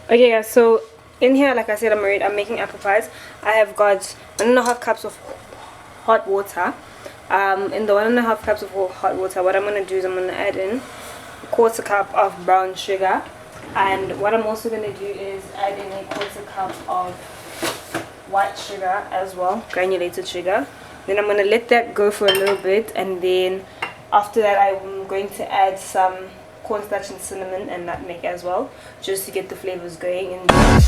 Okay guys, so in here, like I said, I'm making apple pies. I have got 1.5 cups of hot water. In the 1.5 cups of hot water, what I'm going to do is I'm going to add in a 1/4 cup of brown sugar, and what I'm also going to do is add in a 1/4 cup of white sugar as well, granulated sugar. Then I'm going to let that go for a little bit, and then after that I'm going to add some cornstarch and cinnamon and nutmeg as well, just to get the flavors going in there.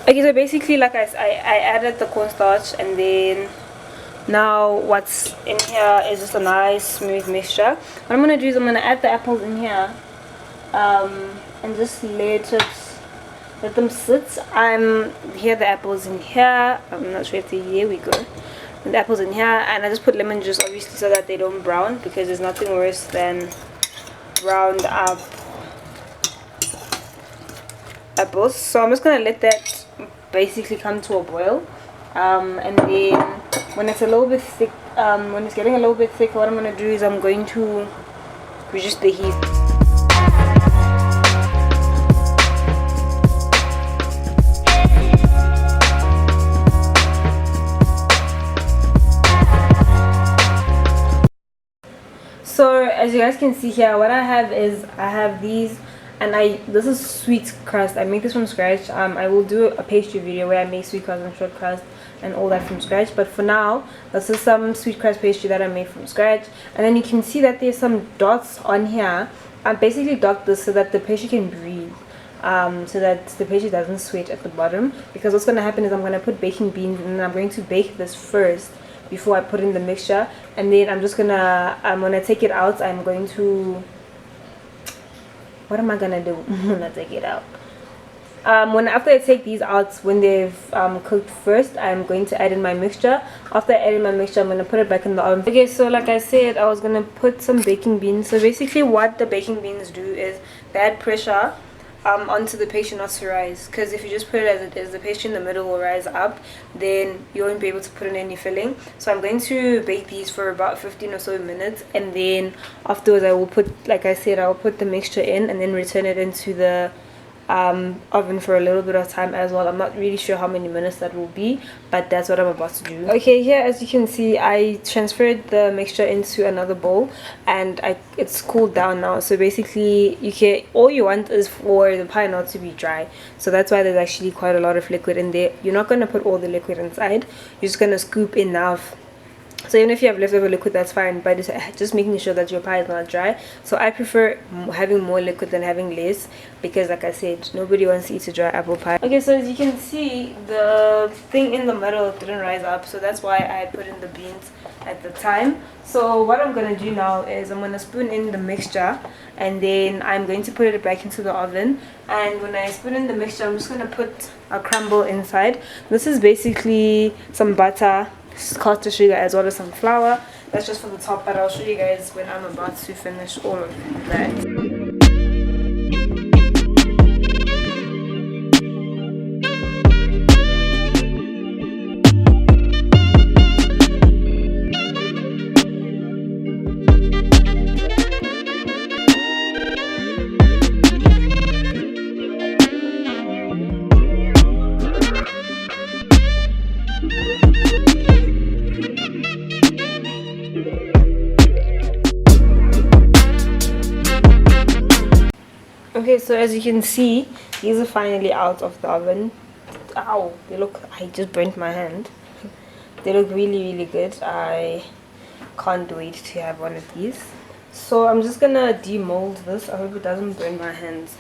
Okay, so basically, like I added the cornstarch, and then now what's in here is just a nice smooth mixture. What I'm gonna do is I'm gonna add the apples in here, and just let them sit. Here the apples in here. I'm not sure if here we go. And the apples in here, and I just put lemon juice obviously so that they don't brown, because there's nothing worse than browned up apples. So I'm just gonna let that basically come to a boil, and then when it's a little bit thick, when it's getting a little bit thicker, what I'm gonna do is I'm going to reduce the heat. So as you guys can see here, what I have these, and this is sweet crust. I make this from scratch. I will do a pastry video where I make sweet crust and short crust and all that from scratch, but for now this is some sweet crust pastry that I made from scratch. And then you can see that there's some dots on here. I basically dot this so that the pastry can breathe, so that the pastry doesn't sweat at the bottom, because what's going to happen is I'm going to put baking beans, and then I'm going to bake this first before I put in the mixture. And then I'm gonna take it out. I'm going to, what am I gonna do? I'm gonna take it out. After I take these out, when they've cooked first, I'm going to add in my mixture. After I add in my mixture, I'm gonna put it back in the oven. Okay, so like I said, I was gonna put some baking beans. So basically what the baking beans do is they add pressure onto the pastry not to rise, because if you just put it as it is, the pastry in the middle will rise up, then you won't be able to put in any filling. So I'm going to bake these for about 15 or so minutes, and then afterwards I will put, like I said, I will put the mixture in and then return it into the oven for a little bit of time as well. I'm not really sure how many minutes that will be, but that's what I'm about to do. Okay, here as you can see, I transferred the mixture into another bowl, and it's cooled down now. So basically all you want is for the pie not to be dry, so that's why there's actually quite a lot of liquid in there. You're not going to put all the liquid inside, you're just going to scoop enough. So even if you have leftover liquid, that's fine, but it's just making sure that your pie is not dry. So I prefer having more liquid than having less, because like I said, nobody wants to eat a dry apple pie. Okay, so as you can see, the thing in the middle didn't rise up, so that's why I put in the beans at the time. So what I'm going to do now is I'm going to spoon in the mixture, and then I'm going to put it back into the oven. And when I spoon in the mixture, I'm just going to put a crumble inside. This is basically some butter, caster sugar, as well as some flour. That's just for the top, but I'll show you guys when I'm about to finish all of that. Okay, so as you can see, these are finally out of the oven. Ow, they look, I just burnt my hand. They look really good. I can't wait to have one of these. So I'm just gonna demold this. I hope it doesn't burn my hands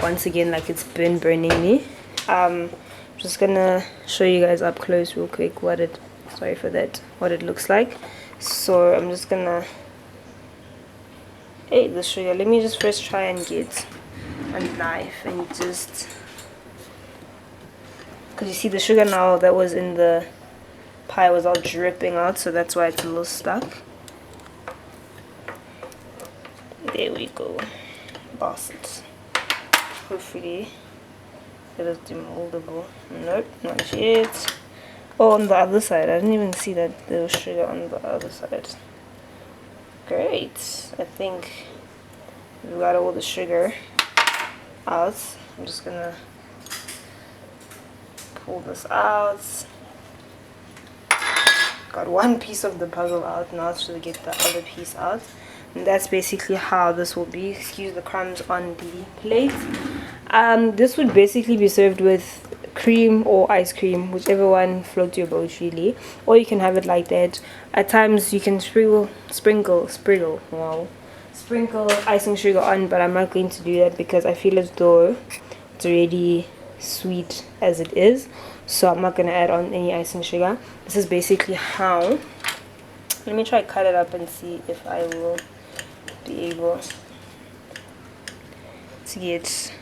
once again like it's been burning me. Just gonna show you guys up close real quick what it looks like. So I'm just gonna the sugar. Let me just first try and get a knife and just, because you see the sugar now that was in the pie was all dripping out, so that's why it's a little stuck. There we go. basket. Hopefully it is demoldable. Nope, not yet. Oh, on the other side, I didn't even see that there was sugar on the other side. Great. I think we got all the sugar out. I'm just gonna pull this out. Got one piece of the puzzle out, now to get the other piece out. And that's basically how this will be. Excuse the crumbs on the plate. This would basically be served with cream or ice cream, whichever one floats your boat really, or you can have it like that. At times you can sprinkle icing sugar on, but I'm not going to do that because I feel as though it's already sweet as it is, so I'm not going to add on any icing sugar. This is basically how. Let me try to cut it up and see if I will be able to get.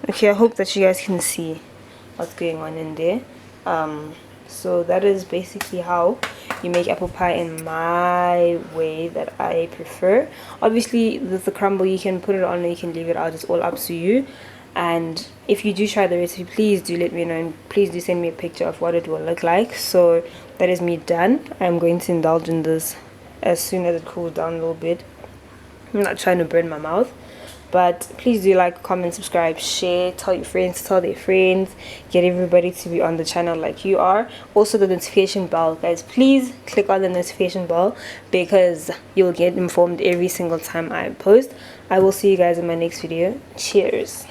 Okay, I hope that you guys can see what's going on in there. So that is basically how you make apple pie in my way that I prefer. Obviously with the crumble you can put it on or you can leave it out, it's all up to you. And if you do try the recipe, please do let me know, and please do send me a picture of what it will look like. So that is me done. I'm going to indulge in this as soon as it cools down a little bit. I'm not trying to burn my mouth. But please do like, comment, subscribe, share, tell your friends, tell their friends, get everybody to be on the channel like you are. Also the notification bell, guys, please click on the notification bell because you'll get informed every single time I post. I will see you guys in my next video. Cheers.